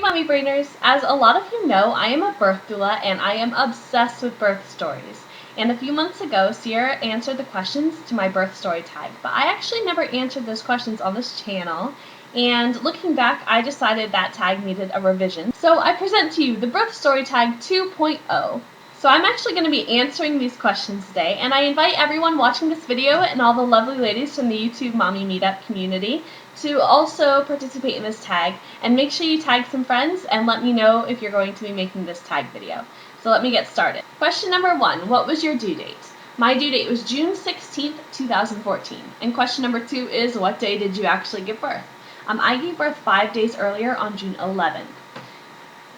Mommy Brainers! As a lot of you know, I am a birth doula and I am obsessed with birth stories. And a few months ago, Sierra answered the questions to my birth story tag, but I actually never answered those questions on this channel. And looking back, I decided that tag needed a revision. So I present to you the birth story tag 2.0. So I'm actually going to be answering these questions today, and I invite everyone watching this video and all the lovely ladies from the YouTube Mommy Meetup community to also participate in this tag, and make sure you tag some friends and let me know if you're going to be making this tag video. So let me get started. Question number 1, what was your due date? My due date was June 16th, 2014. And question number 2 is, what day did you actually give birth? I gave birth 5 days earlier on June 11th.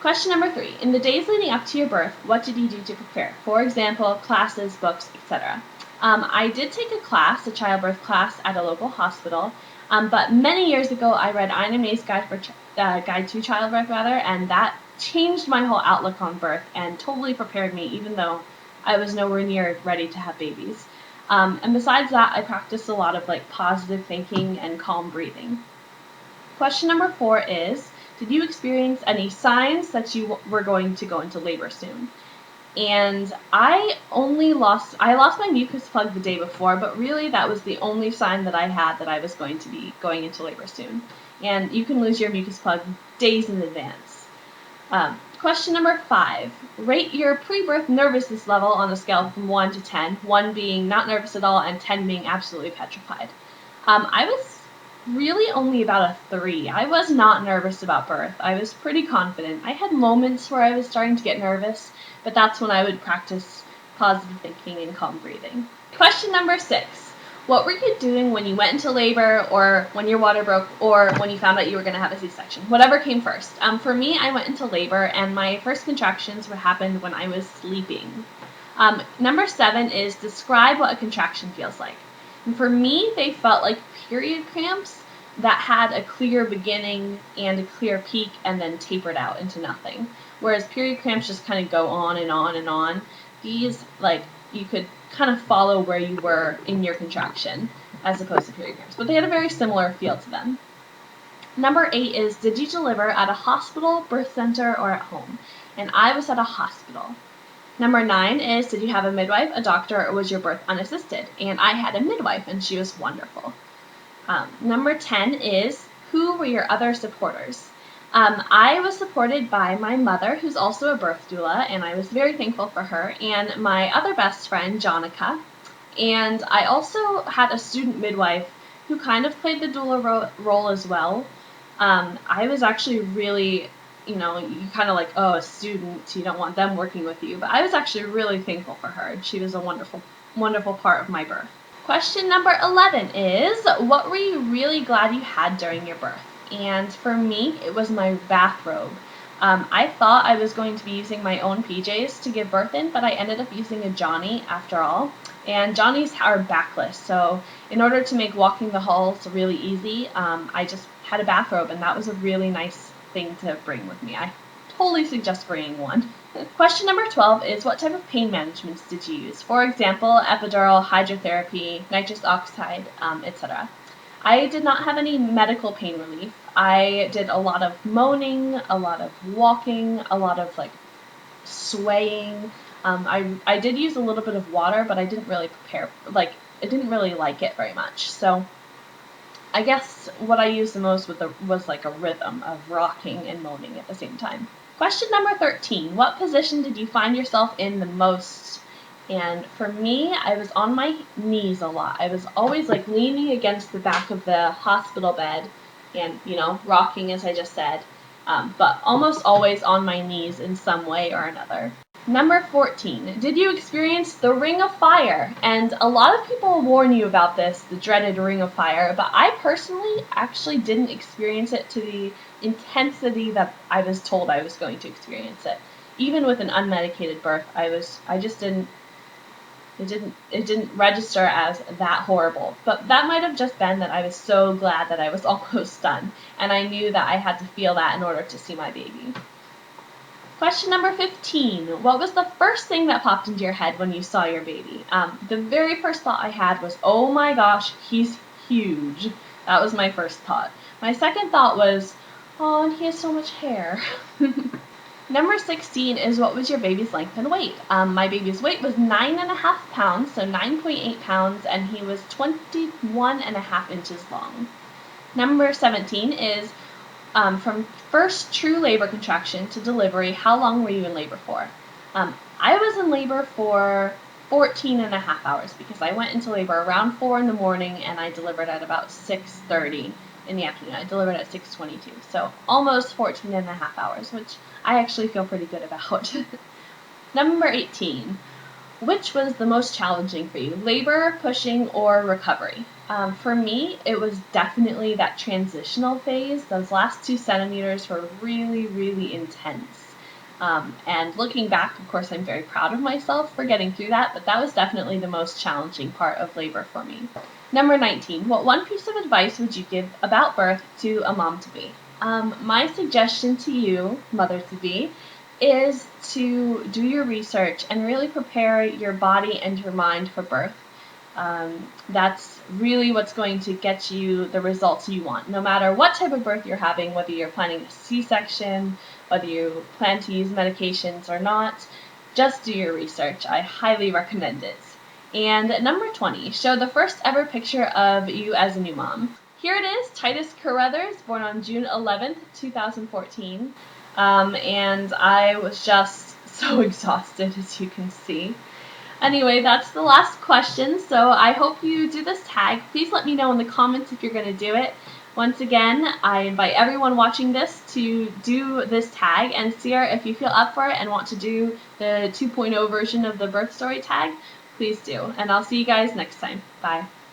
Question number 3, in the days leading up to your birth, what did you do to prepare? For example, classes, books, etc. I did take a class, a childbirth class, at a local hospital, but many years ago I read Ina May's Guide to Childbirth, and that changed my whole outlook on birth and totally prepared me, even though I was nowhere near ready to have babies. And besides that, I practiced a lot of positive thinking and calm breathing. Question number 4 is, did you experience any signs that you were going to go into labor soon? And I lost my mucus plug the day before, but really that was the only sign that I had that I was going to be going into labor soon. And you can lose your mucus plug days in advance. Question number 5, rate your pre-birth nervousness level on a scale from 1 to 10, 1 being not nervous at all and 10 being absolutely petrified. I was really only about a 3. I was not nervous about birth. I was pretty confident. I had moments where I was starting to get nervous, but that's when I would practice positive thinking and calm breathing. Question number 6. What were you doing when you went into labor, or when your water broke, or when you found out you were going to have a C-section? Whatever came first. For me, I went into labor, and my first contractions happened when I was sleeping. Number 7 is describe what a contraction feels like. And for me, they felt like period cramps that had a clear beginning and a clear peak and then tapered out into nothing. Whereas period cramps just kind of go on and on and on. These, you could kind of follow where you were in your contraction as opposed to period cramps. But they had a very similar feel to them. Number 8 is, did you deliver at a hospital, birth center, or at home? And I was at a hospital. Number 9 is, did you have a midwife, a doctor, or was your birth unassisted? And I had a midwife, and she was wonderful. Number 10 is, who were your other supporters? I was supported by my mother, who's also a birth doula, and I was very thankful for her, and my other best friend, Jonica. And I also had a student midwife who kind of played the doula role as well. I was actually really, you kind of a student, you don't want them working with you, but I was actually really thankful for her, and she was a wonderful, wonderful part of my birth. Question number 11 is, what were you really glad you had during your birth? And for me, it was my bathrobe. I thought I was going to be using my own PJs to give birth in, but I ended up using a Johnny after all. And Johnnies are backless, so in order to make walking the halls really easy, I just had a bathrobe, and that was a really nice thing to bring with me. I totally suggest bringing one. Question number 12 is, what type of pain management did you use? For example, epidural, hydrotherapy, nitrous oxide, etc. I did not have any medical pain relief. I did a lot of moaning, a lot of walking, a lot of swaying. I did use a little bit of water, but I didn't really I didn't really like it very much. So I guess what I used the most was a rhythm of rocking and moaning at the same time. Question number 13, what position did you find yourself in the most? And for me, I was on my knees a lot. I was always leaning against the back of the hospital bed and, rocking, as I just said, but almost always on my knees in some way or another. Number 14, did you experience the ring of fire? And a lot of people warn you about this, the dreaded ring of fire, but I personally actually didn't experience it to the intensity that I was told I was going to experience it. Even with an unmedicated birth, it didn't register as that horrible. But that might have just been that I was so glad that I was almost done, and I knew that I had to feel that in order to see my baby. Question number 15. What was the first thing that popped into your head when you saw your baby? The very first thought I had was, oh my gosh, he's huge. That was my first thought. My second thought was, Oh, and he has so much hair. Number 16 is what was your baby's length and weight? My baby's weight was 9.5 pounds, so 9.8 pounds, and he was 21.5 inches long. Number 17 is from first true labor contraction to delivery, how long were you in labor for? I was in labor for 14.5 hours because I went into labor around 4 in the morning and I delivered at about 6:30 in the afternoon. I delivered at 6:22, so almost 14.5 hours, which I actually feel pretty good about. Number 18. Which was the most challenging for you, labor, pushing, or recovery? For me, it was definitely that transitional phase. Those last 2 centimeters were really, really intense. And looking back, of course, I'm very proud of myself for getting through that, but that was definitely the most challenging part of labor for me. Number 19, what one piece of advice would you give about birth to a mom-to-be? My suggestion to you, mother-to-be, is to do your research and really prepare your body and your mind for birth. That's really what's going to get you the results you want. No matter what type of birth you're having, whether you're planning a C-section, whether you plan to use medications or not, just do your research. I highly recommend it. And number 20, show the first ever picture of you as a new mom. Here it is, Titus Carruthers, born on June 11th, 2014. And I was just so exhausted, as you can see. Anyway, that's the last question, so I hope you do this tag. Please let me know in the comments if you're going to do it. Once again, I invite everyone watching this to do this tag, and Sierra, if you feel up for it and want to do the 2.0 version of the birth story tag, please do. And I'll see you guys next time. Bye.